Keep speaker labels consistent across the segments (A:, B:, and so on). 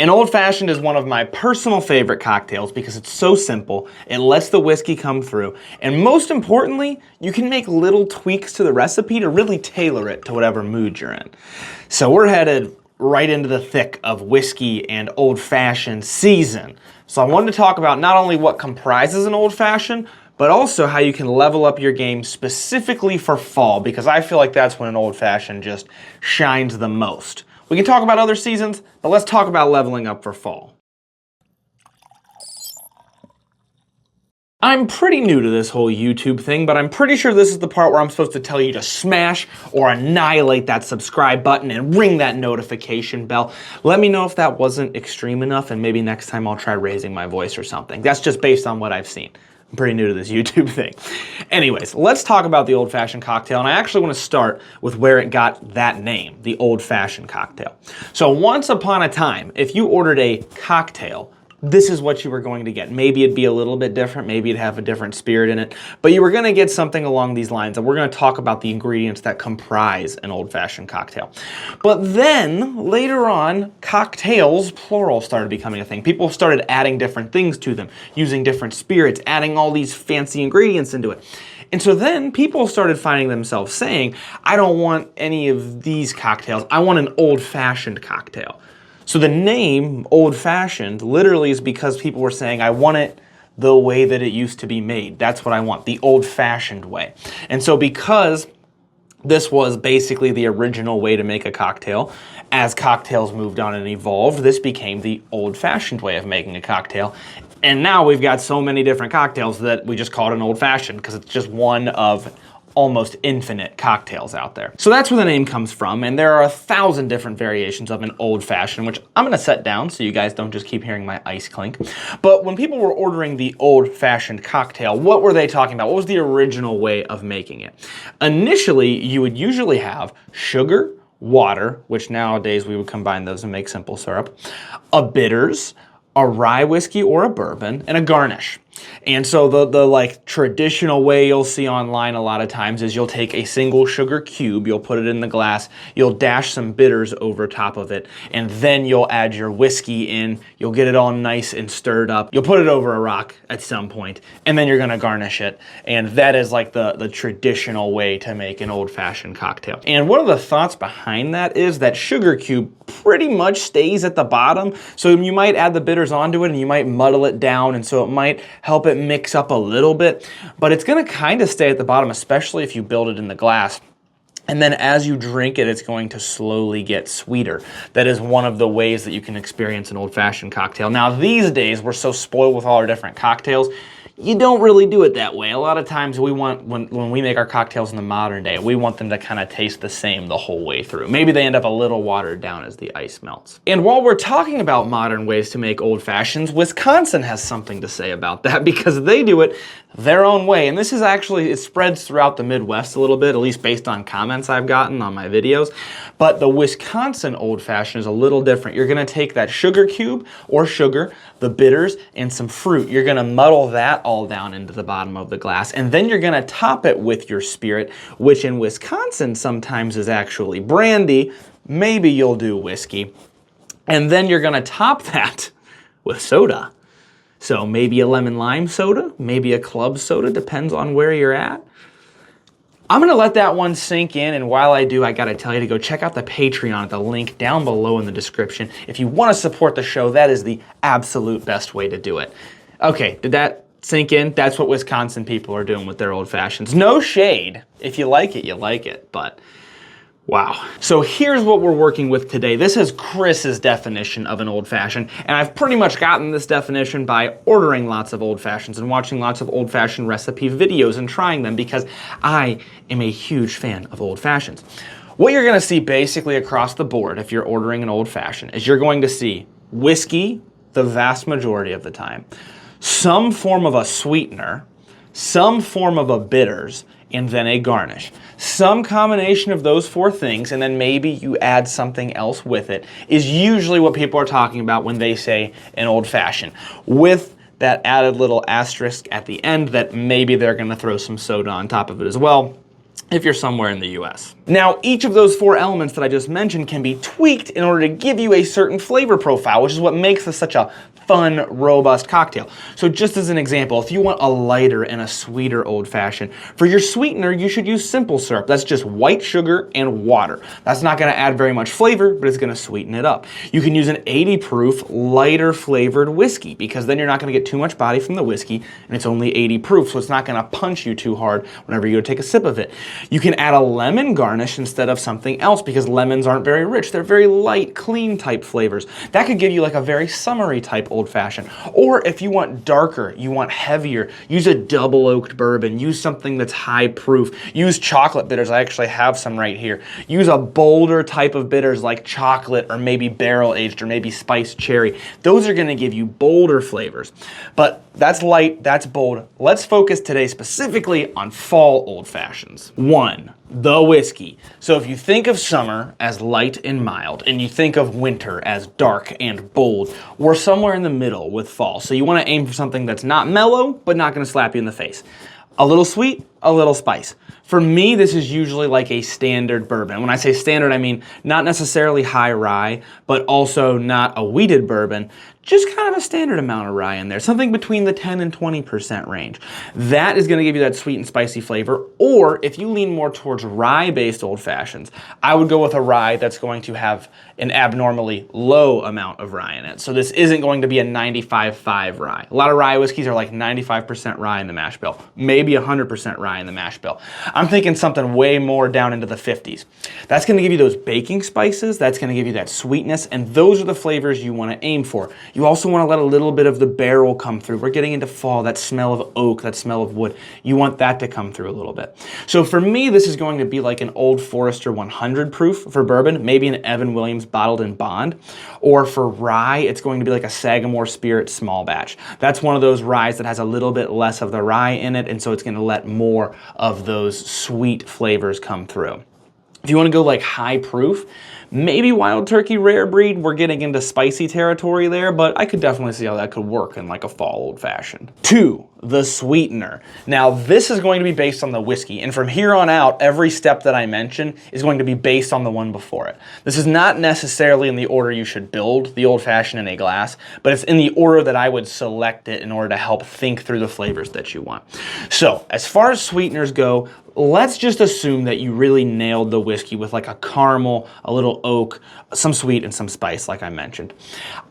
A: An old-fashioned is one of my personal favorite cocktails because it's so simple, it lets the whiskey come through, and most importantly, you can make little tweaks to the recipe to really tailor it to whatever mood you're in. So we're headed right into the thick of whiskey and old-fashioned season. So I wanted to talk about not only what comprises an old-fashioned, but also how you can level up your game specifically for fall, because I feel like that's when an old-fashioned just shines the most. We can talk about other seasons, but let's talk about leveling up for fall. I'm pretty new to this whole YouTube thing, but I'm pretty sure this is the part where I'm supposed to tell you to smash or annihilate that subscribe button and ring that notification bell. Let me know if that wasn't extreme enough, and maybe next time I'll try raising my voice or something. That's just based on what I've seen. I'm pretty new to this YouTube thing. Anyways, let's talk about the old-fashioned cocktail, and I actually want to start with where it got that name, the old-fashioned cocktail. So once upon a time, if you ordered a cocktail, this is what you were going to get. Maybe it'd be a little bit different, maybe it'd have a different spirit in it, but you were going to get something along these lines, and we're going to talk about the ingredients that comprise an old-fashioned cocktail. But then, later on, cocktails, plural, started becoming a thing. People started adding different things to them, using different spirits, adding all these fancy ingredients into it. And so then people started finding themselves saying, I don't want any of these cocktails, I want an old-fashioned cocktail. So the name old-fashioned literally is because people were saying, I want it the way that it used to be made. That's what I want, the old-fashioned way. And so because this was basically the original way to make a cocktail, as cocktails moved on and evolved, this became the old-fashioned way of making a cocktail. And now we've got so many different cocktails that we just call it an old-fashioned because it's just one of almost infinite cocktails out there. So that's where the name comes from, and there are 1,000 different variations of an old-fashioned, which I'm gonna set down so you guys don't just keep hearing my ice clink. But when people were ordering the old-fashioned cocktail, what were they talking about? What was the original way of making it? Initially, you would usually have sugar, water, which nowadays we would combine those and make simple syrup, a bitters, a rye whiskey or a bourbon, and a garnish. And so the like traditional way you'll see online a lot of times is you'll take a single sugar cube, you'll put it in the glass, you'll dash some bitters over top of it, and then you'll add your whiskey in, you'll get it all nice and stirred up, you'll put it over a rock at some point, and then you're gonna garnish it. And that is like the traditional way to make an old-fashioned cocktail. And one of the thoughts behind that is that sugar cube pretty much stays at the bottom, so you might add the bitters onto it and you might muddle it down, and so it might help it mix up a little bit, but it's gonna kind of stay at the bottom, especially if you build it in the glass. And then as you drink it, it's going to slowly get sweeter. That is one of the ways that you can experience an old-fashioned cocktail. Now, these days, we're so spoiled with all our different cocktails, you don't really do it that way. A lot of times we want, when we make our cocktails in the modern day, we want them to kind of taste the same the whole way through. Maybe they end up a little watered down as the ice melts. And while we're talking about modern ways to make old fashions, Wisconsin has something to say about that because they do it their own way. And this is actually, it spreads throughout the Midwest a little bit, at least based on comments I've gotten on my videos. But the Wisconsin old fashioned is a little different. You're gonna take that sugar cube or sugar, the bitters, and some fruit. You're gonna muddle that all down into the bottom of the glass, and then you're gonna top it with your spirit, which in Wisconsin sometimes is actually brandy. Maybe you'll do whiskey. And then you're gonna top that with soda. So maybe a lemon lime soda, maybe a club soda, depends on where you're at. I'm gonna let that one sink in, and while I do, I gotta tell you to go check out the Patreon at the link down below in the description. If you wanna support the show, that is the absolute best way to do it. Okay, did that sink in? That's what Wisconsin people are doing with their old fashions. No shade. If you like it, but wow. So here's what we're working with today. This is Chris's definition of an old fashioned, and I've pretty much gotten this definition by ordering lots of old fashions and watching lots of old fashioned recipe videos and trying them because I am a huge fan of old fashions. What you're gonna see basically across the board if you're ordering an old fashioned is you're going to see whiskey the vast majority of the time, some form of a sweetener, some form of a bitters, and then a garnish. Some combination of those four things, and then maybe you add something else with it, is usually what people are talking about when they say an old fashioned, with that added little asterisk at the end that maybe they're gonna throw some soda on top of it as well. if you're somewhere in the US. Now, each of those 4 elements that I just mentioned can be tweaked in order to give you a certain flavor profile, which is what makes this such a fun, robust cocktail. So just as an example, if you want a lighter and a sweeter old fashioned, for your sweetener, you should use simple syrup. That's just white sugar and water. That's not gonna add very much flavor, but it's gonna sweeten it up. You can use an 80 proof, lighter flavored whiskey, because then you're not gonna get too much body from the whiskey, and it's only 80 proof, so it's not gonna punch you too hard whenever you go take a sip of it. You can add a lemon garnish instead of something else, because lemons aren't very rich. They're very light, clean type flavors. That could give you like a very summery type old fashioned. Or if you want darker, you want heavier, use a double oaked bourbon, use something that's high proof, use chocolate bitters. I actually have some right here. Use a bolder type of bitters like chocolate or maybe barrel aged or maybe spiced cherry. Those are gonna give you bolder flavors. But that's light, that's bold. Let's focus today specifically on fall old fashions. 1, the whiskey. So if you think of summer as light and mild, and you think of winter as dark and bold, we're somewhere in the middle with fall. So you wanna aim for something that's not mellow, but not gonna slap you in the face. A little sweet, a little spice. For me, this is usually like a standard bourbon. When I say standard, I mean not necessarily high rye, but also not a wheated bourbon, just kind of a standard amount of rye in there, something between the 10 and 20% range. That is gonna give you that sweet and spicy flavor. Or if you lean more towards rye-based old fashions, I would go with a rye that's going to have an abnormally low amount of rye in it. So this isn't going to be a 95.5 rye. A lot of rye whiskeys are like 95% rye in the mash bill, maybe 100% rye in the mash bill. I'm thinking something way more down into the 50s. That's gonna give you those baking spices, that's gonna give you that sweetness, and those are the flavors you wanna aim for. You also wanna let a little bit of the barrel come through. We're getting into fall, that smell of oak, that smell of wood. You want that to come through a little bit. So for me, this is going to be like an Old Forester 100 proof for bourbon, maybe an Evan Williams bottled in bond. Or for rye, it's going to be like a Sagamore Spirit small batch. That's one of those ryes that has a little bit less of the rye in it, and so it's gonna let more of those sweet flavors come through. If you want to go like high proof, maybe Wild Turkey Rare Breed, we're getting into spicy territory there, but I could definitely see how that could work in like a fall old fashioned. 2, the sweetener. Now this is going to be based on the whiskey, and from here on out, every step that I mention is going to be based on the one before it. This is not necessarily in the order you should build the old fashioned in a glass, but it's in the order that I would select it in order to help think through the flavors that you want. So as far as sweeteners go, let's just assume that you really nailed the whiskey with like a caramel, a little oak, some sweet and some spice like I mentioned.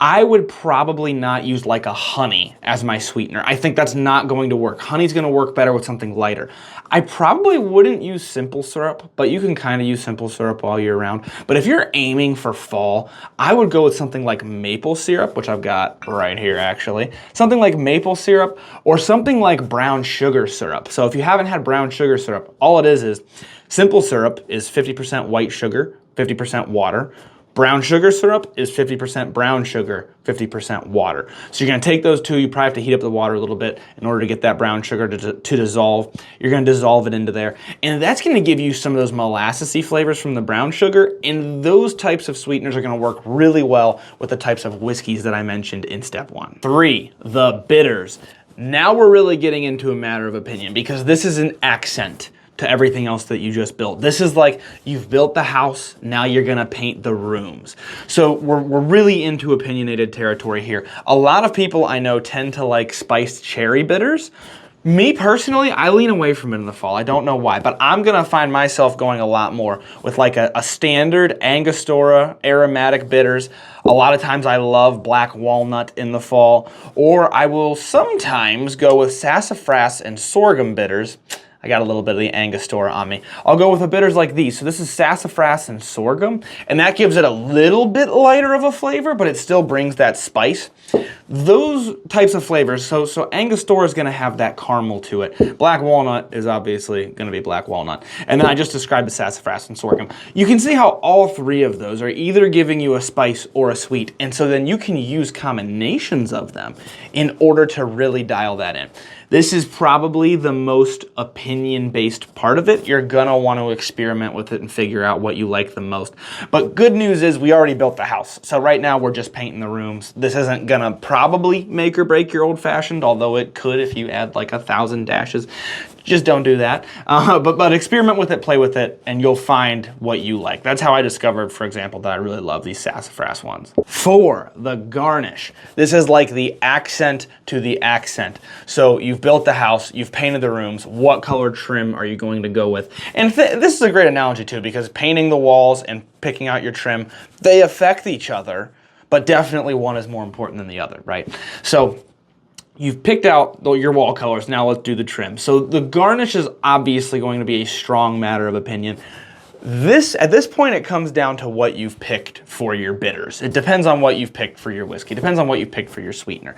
A: I would probably not use like a honey as my sweetener. I think that's not going to work. Honey's gonna work better with something lighter. I probably wouldn't use simple syrup, but you can kind of use simple syrup all year round. But if you're aiming for fall, I would go with something like maple syrup, which I've got right here actually. Something like maple syrup or something like brown sugar syrup. So if you haven't had brown sugar syrup, all it is simple syrup is 50% white sugar, 50% water. Brown sugar syrup is 50% brown sugar, 50% water. So you're gonna take those two, you probably have to heat up the water a little bit in order to get that brown sugar to dissolve. You're gonna dissolve it into there. And that's gonna give you some of those molassesy flavors from the brown sugar, and those types of sweeteners are gonna work really well with the types of whiskeys that I mentioned in step 1. 3, the bitters. Now we're really getting into a matter of opinion because this is an accent to everything else that you just built. This is like you've built the house, now you're gonna paint the rooms. So we're really into opinionated territory here. A lot of people I know tend to like spiced cherry bitters. Me personally, I lean away from it in the fall. I don't know why, but I'm gonna find myself going a lot more with like a standard Angostura aromatic bitters. A lot of times I love black walnut in the fall, or I will sometimes go with sassafras and sorghum bitters. I got a little bit of the Angostura on me. I'll go with the bitters like these. So this is sassafras and sorghum, and that gives it a little bit lighter of a flavor, but it still brings that spice. Those types of flavors, so Angostura is gonna have that caramel to it. Black walnut is obviously gonna be black walnut. And then I just described the sassafras and sorghum. You can see how all 3 of those are either giving you a spice or a sweet, and so then you can use combinations of them in order to really dial that in. This is probably the most opinion-based part of it. You're gonna want to experiment with it and figure out what you like the most. But good news is we already built the house. So right now we're just painting the rooms. This isn't gonna probably make or break your old fashioned, although it could if you add like 1,000 dashes. Just don't do that. But experiment with it, play with it, and you'll find what you like. That's how I discovered, for example, that I really love these sassafras ones. 4, the garnish. This is like the accent to the accent. So you've built the house, you've painted the rooms, what color trim are you going to go with? And this is a great analogy too, because painting the walls and picking out your trim, they affect each other, but definitely one is more important than the other, right? So you've picked out your wall colors, now let's do the trim. So the garnish is obviously going to be a strong matter of opinion. At this point, it comes down to what you've picked for your bitters. It depends on what you've picked for your whiskey. It depends on what you've picked for your sweetener.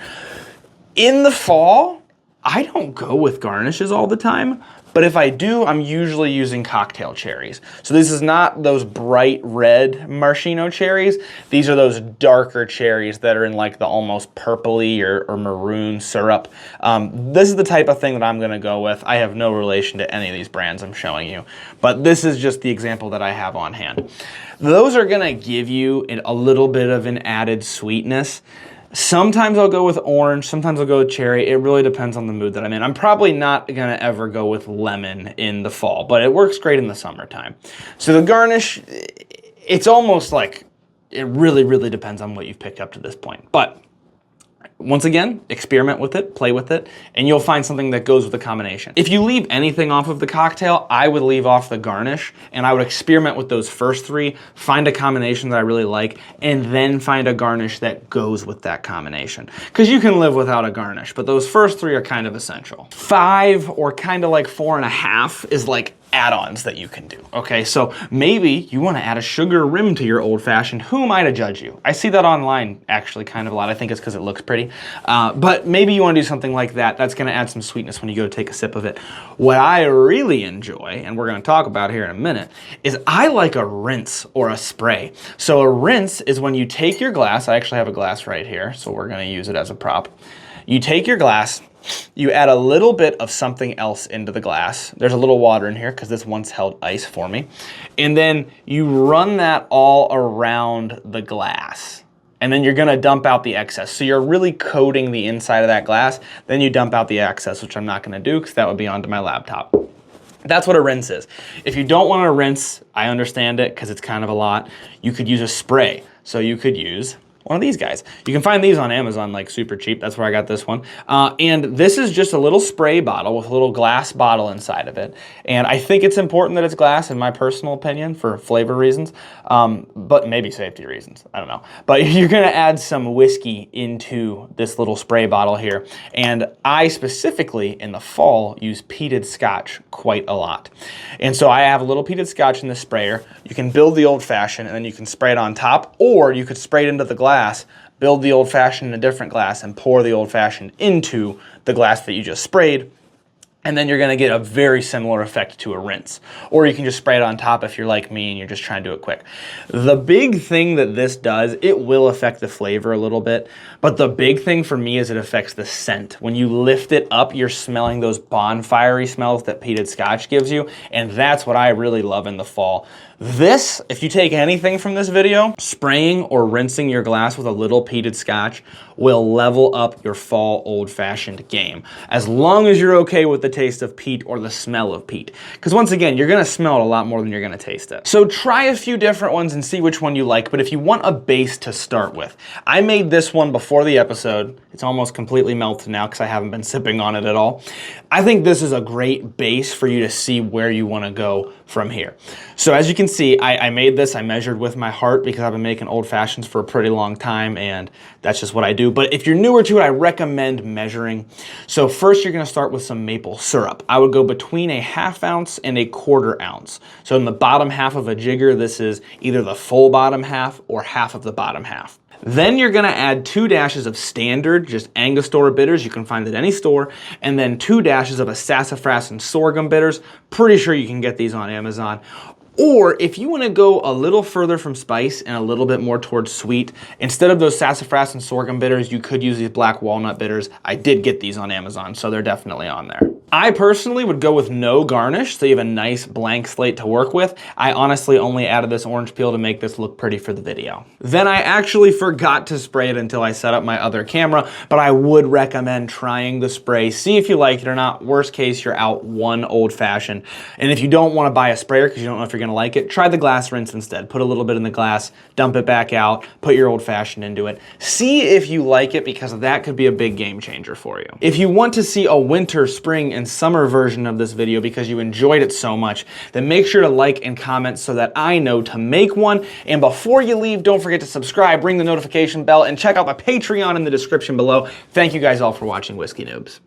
A: In the fall, I don't go with garnishes all the time, but if I do, I'm usually using cocktail cherries. So this is not those bright red maraschino cherries. These are those darker cherries that are in like the almost purpley or maroon syrup. This is the type of thing that I'm gonna go with. I have no relation to any of these brands I'm showing you, but this is just the example that I have on hand. Those are gonna give you a little bit of an added sweetness. Sometimes I'll go with orange, sometimes I'll go with cherry. It really depends on the mood that I'm in. I'm probably not gonna ever go with lemon in the fall, but it works great in the summertime. So the garnish, it's almost like, it really, really depends on what you've picked up to this point. But once again, experiment with it, play with it, and you'll find something that goes with the combination. If you leave anything off of the cocktail, I would leave off the garnish, and I would experiment with those first 3, find a combination that I really like, and then find a garnish that goes with that combination. Because you can live without a garnish, but those first 3 are kind of essential. 5, or kind of like 4.5, is like add-ons that you can do, okay? So maybe you wanna add a sugar rim to your old fashioned. Who am I to judge you? I see that online actually kind of a lot. I think it's because it looks pretty. But maybe you wanna do something like that. That's gonna add some sweetness when you go take a sip of it. What I really enjoy, and we're gonna talk about here in a minute, is I like a rinse or a spray. So a rinse is when you take your glass, I actually have a glass right here, so we're gonna use it as a prop. You take your glass, you add a little bit of something else into the glass. There's a little water in here because this once held ice for me. And then you run that all around the glass. And then you're gonna dump out the excess. So you're really coating the inside of that glass. Then you dump out the excess, which I'm not gonna do because that would be onto my laptop. That's what a rinse is. If you don't want to rinse, I understand it because it's kind of a lot. You could use a spray. So you could use one of these guys. You can find these on Amazon like super cheap. That's where I got this one. And this is just a little spray bottle with a little glass bottle inside of it. And I think it's important that it's glass in my personal opinion for flavor reasons, but maybe safety reasons. I don't know. But you're gonna add some whiskey into this little spray bottle here. And I specifically in the fall use peated Scotch quite a lot. And so I have a little peated Scotch in the sprayer. You can build the old fashioned and then you can spray it on top, or you could spray it into the glass, build the old fashioned in a different glass and pour the old fashioned into the glass that you just sprayed. And then you're gonna get a very similar effect to a rinse. Or you can just spray it on top if you're like me and you're just trying to do it quick. The big thing that this does, it will affect the flavor a little bit, but the big thing for me is it affects the scent. When you lift it up, you're smelling those bonfire-y smells that peated Scotch gives you, and that's what I really love in the fall. This, if you take anything from this video, spraying or rinsing your glass with a little peated Scotch will level up your fall old-fashioned game, as long as you're okay with the taste of peat or the smell of peat. Because once again, you're gonna smell it a lot more than you're gonna taste it. So try a few different ones and see which one you like, but if you want a base to start with, I made this one before the episode. It's almost completely melted now because I haven't been sipping on it at all. I think this is a great base for you to see where you wanna go from here. So as you can see, I made this, I measured with my heart because I've been making old fashions for a pretty long time and that's just what I do. But if you're newer to it, I recommend measuring. So first you're gonna start with some maple syrup. I would go between a 1/2 ounce and a 1/4 ounce. So in the bottom half of a jigger, this is either the full bottom half or half of the bottom half. Then you're gonna add 2 dashes of standard, just Angostura bitters, you can find it at any store, and then 2 dashes of a sassafras and sorghum bitters. Pretty sure you can get these on Amazon. Or if you want to go a little further from spice and a little bit more towards sweet, instead of those sassafras and sorghum bitters, you could use these black walnut bitters. I did get these on Amazon, so they're definitely on there. I personally would go with no garnish, so you have a nice blank slate to work with. I honestly only added this orange peel to make this look pretty for the video. Then I actually forgot to spray it until I set up my other camera, but I would recommend trying the spray. See if you like it or not. Worst case, you're out one old fashioned. And if you don't want to buy a sprayer because you don't know if you're going to like it, try the glass rinse instead. Put a little bit in the glass, dump it back out, put your old fashioned into it. See if you like it, because that could be a big game changer for you. If you want to see a winter, spring, and summer version of this video because you enjoyed it so much, then make sure to like and comment so that I know to make one. And before you leave, don't forget to subscribe, ring the notification bell, and check out my Patreon in the description below. Thank you guys all for watching, Whiskey Noobs.